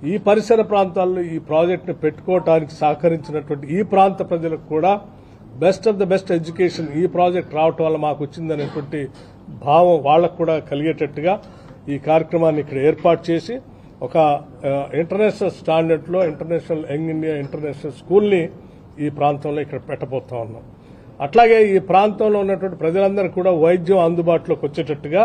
ఈ పరిసర ప్రాంతాల్లో ఈ ప్రాజెక్టును పెట్టుకోవడానికి సహకరించినటువంటి ఈ ప్రాంత ప్రజలకు కూడా best of the best education ఈ ప్రాజెక్ట్ రావటం వల్ల మాకు వచ్చిందనేటువంటి భావం వాళ్లకు కూడా కలిగేటట్టుగా ఈ కార్యక్రమాన్ని ఇక్కడ ఏర్పాటు చేసి ఒక ఇంటర్నేషనల్ స్టాండర్డ్లో ఇంటర్నేషనల్ యంగ్ ఇండియా ఇంటర్నేషనల్ స్కూల్ని ఈ ప్రాంతంలో ఇక్కడ పెట్టబోతా ఉన్నాం. అట్లాగే ఈ ప్రాంతంలో ఉన్నటువంటి ప్రజలందరూ కూడా వైద్యం అందుబాటులోకి వచ్చేటట్టుగా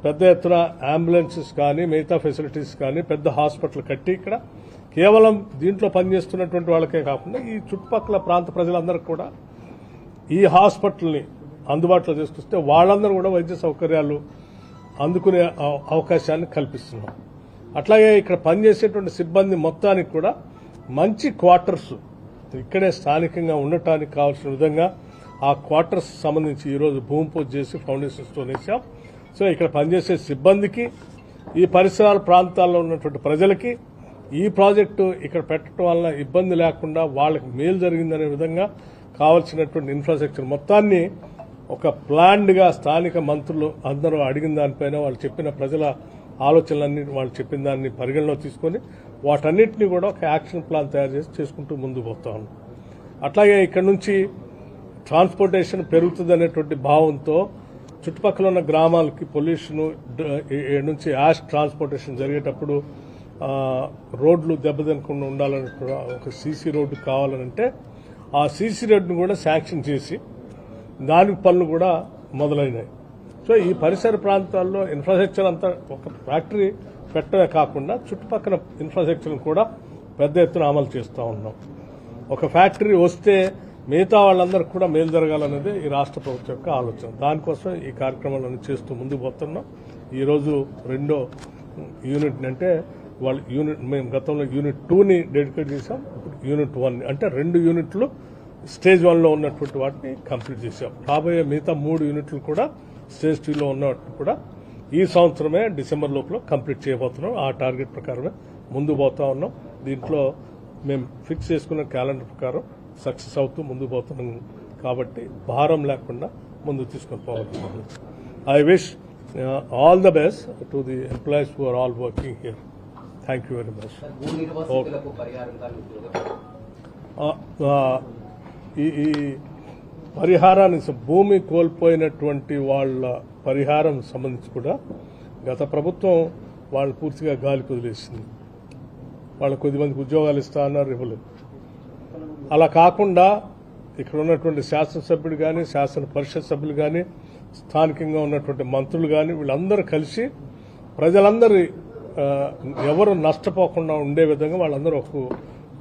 పెద్ద ఎత్తున అంబులెన్సెస్ కానీ మిగతా ఫెసిలిటీస్ కానీ పెద్ద హాస్పిటల్ కట్టి ఇక్కడ కేవలం దీంట్లో పనిచేస్తున్నటువంటి వాళ్ళకే కాకుండా ఈ చుట్టుపక్కల ప్రాంత ప్రజలందరికీ కూడా ఈ హాస్పిటల్ని అందుబాటులో తీసుకొస్తే వాళ్ళందరూ కూడా వైద్య సౌకర్యాలు అందుకునే అవకాశాన్ని కల్పిస్తున్నాం. అట్లాగే ఇక్కడ పనిచేసేటువంటి సిబ్బంది మొత్తానికి కూడా మంచి క్వార్టర్స్ ఇక్కడే స్థానికంగా ఉండటానికి కావాల్సిన విధంగా ఆ క్వార్టర్స్ సంబంధించి ఈరోజు భూమి పూజ చేసి ఫౌండేషన్స్తో వేసాం. సో ఇక్కడ పనిచేసే సిబ్బందికి ఈ పరిసరాల ప్రాంతాల్లో ఉన్నటువంటి ప్రజలకి ఈ ప్రాజెక్టు ఇక్కడ పెట్టడం వల్ల ఇబ్బంది లేకుండా వాళ్ళకి మేలు జరిగిందనే విధంగా కావాల్సినటువంటి ఇన్ఫ్రాస్ట్రక్చర్ మొత్తాన్ని ఒక ప్లాన్డ్గా స్థానిక మంత్రులు అందరూ అడిగిన దానిపైన వాళ్ళు చెప్పిన ప్రజల ఆలోచనలన్నీ వాళ్ళు చెప్పిన దాన్ని పరిగణలో తీసుకొని వాటన్నిటిని కూడా ఒక యాక్షన్ ప్లాన్ తయారు చేసి చేసుకుంటూ ముందుకు పోతా ఉన్నాం. అట్లాగే ఇక్కడ నుంచి ట్రాన్స్పోర్టేషన్ పెరుగుతుందనేటువంటి భావంతో చుట్టుపక్కల ఉన్న గ్రామాలకి పొల్యూషన్ నుంచి యాష్ ట్రాన్స్పోర్టేషన్ జరిగేటప్పుడు రోడ్లు దెబ్బతినకుండా ఉండాలని ఒక సీసీ రోడ్డు కావాలనంటే ఆ సీసీ రోడ్డును కూడా శాంక్షన్ చేసి దానికి పనులు కూడా మొదలైనాయి. సో ఈ పరిసర ప్రాంతాల్లో ఇన్ఫ్రాస్ట్రక్చర్ అంతా ఒక ఫ్యాక్టరీ పెట్టడమే కాకుండా చుట్టుపక్కల ఇన్ఫ్రాస్ట్రక్చర్ను కూడా పెద్ద ఎత్తున అమలు చేస్తూ ఉన్నాం. ఒక ఫ్యాక్టరీ వస్తే మిగతా వాళ్ళందరికీ కూడా మేలు జరగాలనేది ఈ రాష్ట్ర ప్రభుత్వం యొక్క ఆలోచన. దానికోసం ఈ కార్యక్రమాలను చేస్తూ ముందుకు పోతున్నాం. ఈరోజు రెండో యూనిట్ అంటే వాళ్ళు మేము గతంలో యూనిట్ 2ని డెడికేట్ చేశాం. యూనిట్ 1 అంటే 2 యూనిట్లు స్టేజ్ 1లో ఉన్నటువంటి వాటిని కంప్లీట్ చేశాం. రాబోయే మిగతా 3 యూనిట్లు కూడా స్టేజ్ 2లో ఉన్నట్టు కూడా ఈ సంవత్సరమే డిసెంబర్ లోపల కంప్లీట్ చేయబోతున్నాం. ఆ టార్గెట్ ప్రకారమే ముందు పోతా ఉన్నాం. దీంట్లో మేము ఫిక్స్ చేసుకున్న క్యాలెండర్ ప్రకారం సక్సెస్ అవుతూ ముందుకు పోతున్నాం కాబట్టి భారం లేకుండా ముందుకు తీసుకొని పోగలుగుతున్నాం. I wish all the best to the employees who are all working here. Thank you very much. ఈ పరిహారాన్ని భూమి కోల్పోయినటువంటి వాళ్ళ పరిహారం సంబంధించి కూడా గత ప్రభుత్వం వాళ్ళు పూర్తిగా గాలి కుదిలేసింది. వాళ్ళ కొద్దిమందికి ఉద్యోగాలు ఇస్తా అన్నారు, ఇవ్వలేదు. అలా కాకుండా ఇక్కడ ఉన్నటువంటి శాసనసభ్యుడు కానీ శాసన పరిషత్ సభ్యులు కానీ స్థానికంగా ఉన్నటువంటి మంత్రులు కానీ వీళ్ళందరూ కలిసి ప్రజలందరూ ఎవరు నష్టపోకుండా ఉండే విధంగా వాళ్ళందరూ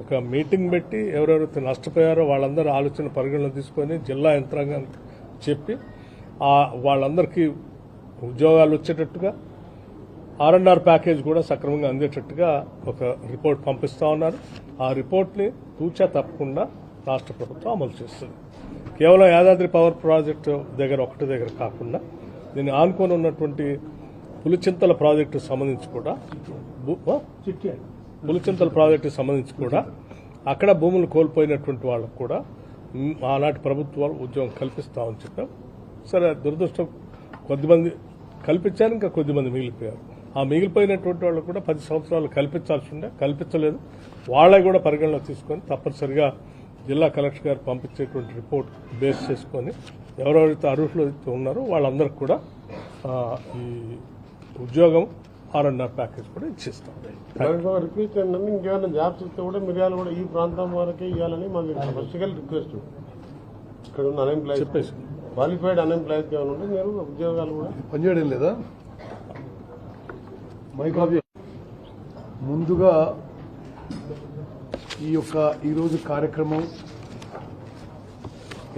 ఒక మీటింగ్ పెట్టి ఎవరెవరైతే నష్టపోయారో వాళ్ళందరూ ఆలోచన పరిగణలో తీసుకొని జిల్లా యంత్రాంగానికి చెప్పి వాళ్ళందరికీ ఉద్యోగాలు వచ్చేటట్టుగా R&R ప్యాకేజ్ కూడా సక్రమంగా అందేటట్టుగా ఒక రిపోర్ట్ పంపిస్తా ఉన్నారు. ఆ రిపోర్ట్ని తూచా తప్పకుండా రాష్ట్ర ప్రభుత్వం అమలు చేస్తుంది. కేవలం యాదాద్రి పవర్ ప్రాజెక్టు ఒకటి దగ్గర కాకుండా దీన్ని ఆనుకొని ఉన్నటువంటి పులిచింతల ప్రాజెక్టు సంబంధించి కూడా అక్కడ భూములు కోల్పోయినటువంటి వాళ్ళకు కూడా ఆనాటి ప్రభుత్వాలు ఉద్యోగం కల్పిస్తామని చెప్పాం. సరే, దురదృష్టం కొద్దిమంది కల్పించారు, ఇంకా కొద్దిమంది మిగిలిపోయారు. ఆ మిగిలిపోయినటువంటి వాళ్ళు కూడా 10 సంవత్సరాలు కల్పించాల్సి ఉండే, కల్పించలేదు. వాళ్ళకి కూడా పరిగణలో తీసుకొని తప్పనిసరిగా జిల్లా కలెక్టర్ గారు పంపించేటువంటి రిపోర్ట్ బేస్ చేసుకొని ఎవరెవరైతే అర్హులు ఉన్నారో వాళ్ళందరికీ కూడా ఈ ఉద్యోగం R&R ప్యాకేజ్ కూడా ఇచ్చేస్తాం. రిక్వెస్ట్ ఏంటంటే ఇంకేమైనా జాబ్స్ ఇస్తే కూడా మిర్యాలు కూడా ఈ ప్రాంతం వరకే ఇవ్వాలని మాకు స్పెషల్ రిక్వెస్ట్. ఇక్కడ ఉన్న అన్ఎంప్లాయ్ చెప్పేసి క్వాలిఫైడ్ అన్ఎంప్లాయ్స్ ఏమైనా ఉంటే మీరు ఉద్యోగాలు కూడా పనిచేయడం లేదా? ముందుగా ఈరోజు కార్యక్రమం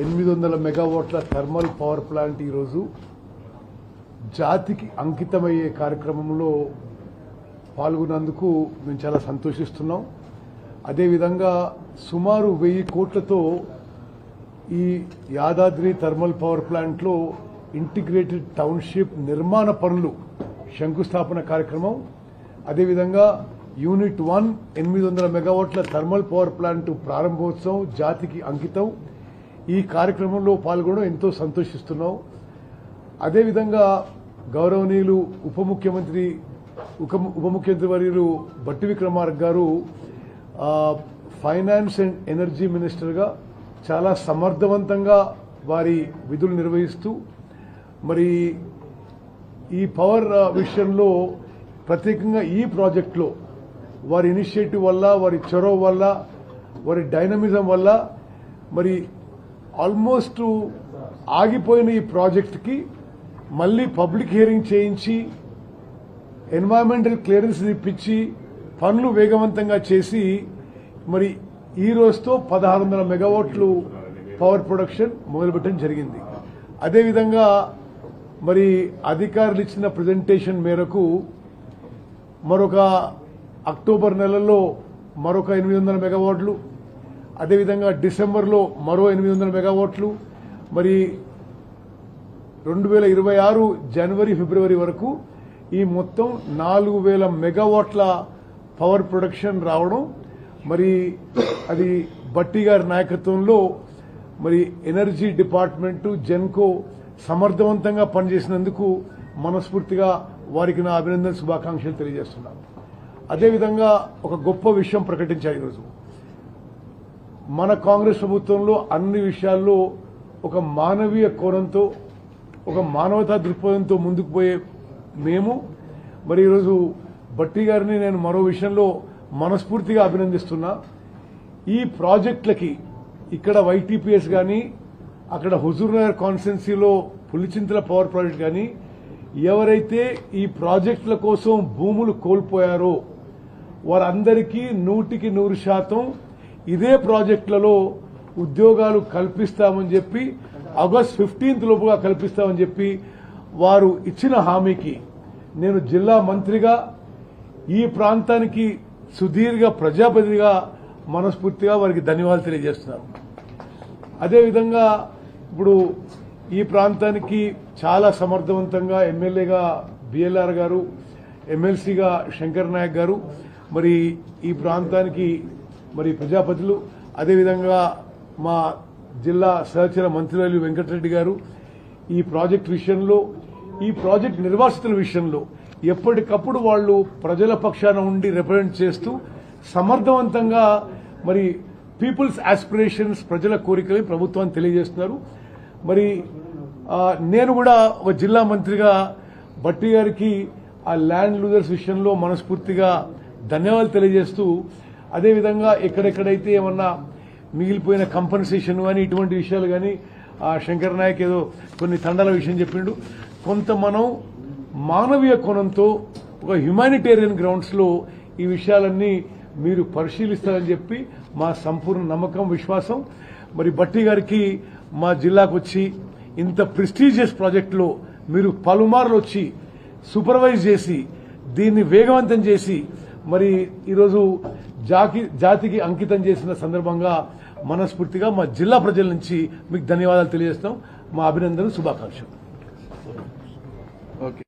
800 మెగావాట్ల థర్మల్ పవర్ ప్లాంట్ ఈరోజు జాతికి అంకితమయ్యే కార్యక్రమంలో పాల్గొన్నందుకు మేము చాలా సంతోషిస్తున్నాం. అదేవిధంగా సుమారు 1000 కోట్లతో ఈ యాదాద్రి థర్మల్ పవర్ ప్లాంట్లో ఇంటిగ్రేటెడ్ టౌన్షిప్ నిర్మాణ పనులు శంకుస్థాపన కార్యక్రమం, అదేవిధంగా యూనిట్ 1 800 మెగావాట్ల థర్మల్ పవర్ ప్లాంట్ ప్రారంభోత్సవం జాతికి అంకితం. ఈ కార్యక్రమంలో పాల్గొనడం ఎంతో సంతోషిస్తున్నాం. అదేవిధంగా గౌరవనీయులు ఉప ముఖ్యమంత్రి ఉప ముఖ్యమంత్రి వర్యులు బట్టి విక్రమార్క గారు ఫైనాన్స్ అండ్ ఎనర్జీ మినిస్టర్గా చాలా సమర్థవంతంగా వారి విధులు నిర్వహిస్తూ మరి ఈ పవర్ విషయంలో ప్రత్యేకంగా ఈ ప్రాజెక్టులో వారి ఇనిషియేటివ్ వల్ల, వారి చొరవ వల్ల, వారి డైనమిజం వల్ల మరి ఆల్మోస్ట్ ఆగిపోయిన ఈ ప్రాజెక్టుకి మళ్ళీ పబ్లిక్ హియరింగ్ చేయించి ఎన్వైరన్మెంటల్ క్లియరెన్స్ ఇప్పించి పనులు వేగవంతంగా చేసి మరి ఈ రోజుతో 1600 మెగావాట్లు పవర్ ప్రొడక్షన్ మొదలుపెట్టడం జరిగింది. అదేవిధంగా మరి అధికారులు ఇచ్చిన ప్రజెంటేషన్ మేరకు మరొక అక్టోబర్ నెలలో మరొక 800 మెగావాట్లు, అదేవిధంగా డిసెంబర్లో మరో 800 మెగావాట్లు, మరి 2026 జనవరి ఫిబ్రవరి వరకు ఈ మొత్తం 4000 మెగావాట్ల పవర్ ప్రొడక్షన్ రావడం మరి అది బట్టి గారి నాయకత్వంలో మరి ఎనర్జీ డిపార్ట్మెంటు జెన్కో సమర్థవంతంగా పనిచేసినందుకు మనస్ఫూర్తిగా వారికి నా అభినందన శుభాకాంక్షలు తెలియజేస్తున్నాను. అదేవిధంగా ఒక గొప్ప విషయం ప్రకటించారు ఈరోజు. మన కాంగ్రెస్ ప్రభుత్వంలో అన్ని విషయాల్లో ఒక మానవీయ కోణంతో, ఒక మానవతా దృక్పథంతో ముందుకు పోయే మేము మరి ఈరోజు బట్టి గారిని నేను మరో విషయంలో మనస్ఫూర్తిగా అభినందిస్తున్నా. ఈ ప్రాజెక్టులకి ఇక్కడ వైటీపీఎస్ కానీ, అక్కడ హుజూర్నగర్ కాన్స్టిట్యున్సీలో పులిచింతల పవర్ ప్రాజెక్ట్ కానీ ఎవరైతే ఈ ప్రాజెక్టుల కోసం భూములు కోల్పోయారో వారందరికీ 100% ఇదే ప్రాజెక్టులలో ఉద్యోగాలు కల్పిస్తామని చెప్పి ఆగస్ట్ 15 లోపుగా కల్పిస్తామని చెప్పి వారు ఇచ్చిన హామీకి నేను జిల్లా మంత్రిగా ఈ ప్రాంతానికి సుదీర్ఘ ప్రజాప్రతినిధిగా మనస్ఫూర్తిగా వారికి ధన్యవాదాలు తెలియజేస్తున్నాను. అదేవిధంగా ఇప్పుడు ఈ ప్రాంతానికి చాలా సమర్థవంతంగా ఎమ్మెల్యేగా బిఎల్ఆర్ గారు, ఎమ్మెల్సీగా శంకర్ నాయక్ గారు, మరి ఈ ప్రాంతానికి మరి ప్రజాపతులు, అదేవిధంగా మా జిల్లా సహచర మంత్రివర్యులు వెంకటరెడ్డి గారు ఈ ప్రాజెక్ట్ విషయంలో, ఈ ప్రాజెక్ట్ నిర్వాసితుల విషయంలో ఎప్పటికప్పుడు వాళ్ళు ప్రజల పక్షాన ఉండి రిప్రజెంట్ చేస్తూ సమర్థవంతంగా మరి పీపుల్స్ ఆస్పిరేషన్స్, ప్రజల కోరికలు ప్రభుత్వాన్ని తెలియజేస్తున్నారు. మరి నేను కూడా ఒక జిల్లా మంత్రిగా బట్టి గారికి ఆ ల్యాండ్ లూజర్స్ విషయంలో మనస్ఫూర్తిగా ధన్యవాదాలు తెలియజేస్తూ, అదేవిధంగా ఎక్కడెక్కడైతే ఏమన్నా మిగిలిపోయిన కంపెన్సేషన్ కానీ ఇటువంటి విషయాలు కానీ శంకర్ నాయక్ ఏదో కొన్ని తండాల విషయం చెప్పిండు. కొంత మనం మానవీయ కోణంతో ఒక హ్యుమానిటేరియన్ గ్రౌండ్స్లో ఈ విషయాలన్నీ మీరు పరిశీలిస్తారని చెప్పి మా సంపూర్ణ నమ్మకం, విశ్వాసం. మరి బట్టి గారికి మా జిల్లాకు వచ్చి ఇంత ప్రెస్టీజియస్ ప్రాజెక్టులో మీరు పలుమార్లు వచ్చి సూపర్వైజ్ చేసి దీన్ని వేగవంతం చేసి మరి ఈరోజు జాతికి అంకితం చేసిన సందర్భంగా మనస్ఫూర్తిగా మా జిల్లా ప్రజల నుంచి మీకు ధన్యవాదాలు తెలియజేస్తాం. మా అభినందనలు, శుభాకాంక్షలు. ఓకే.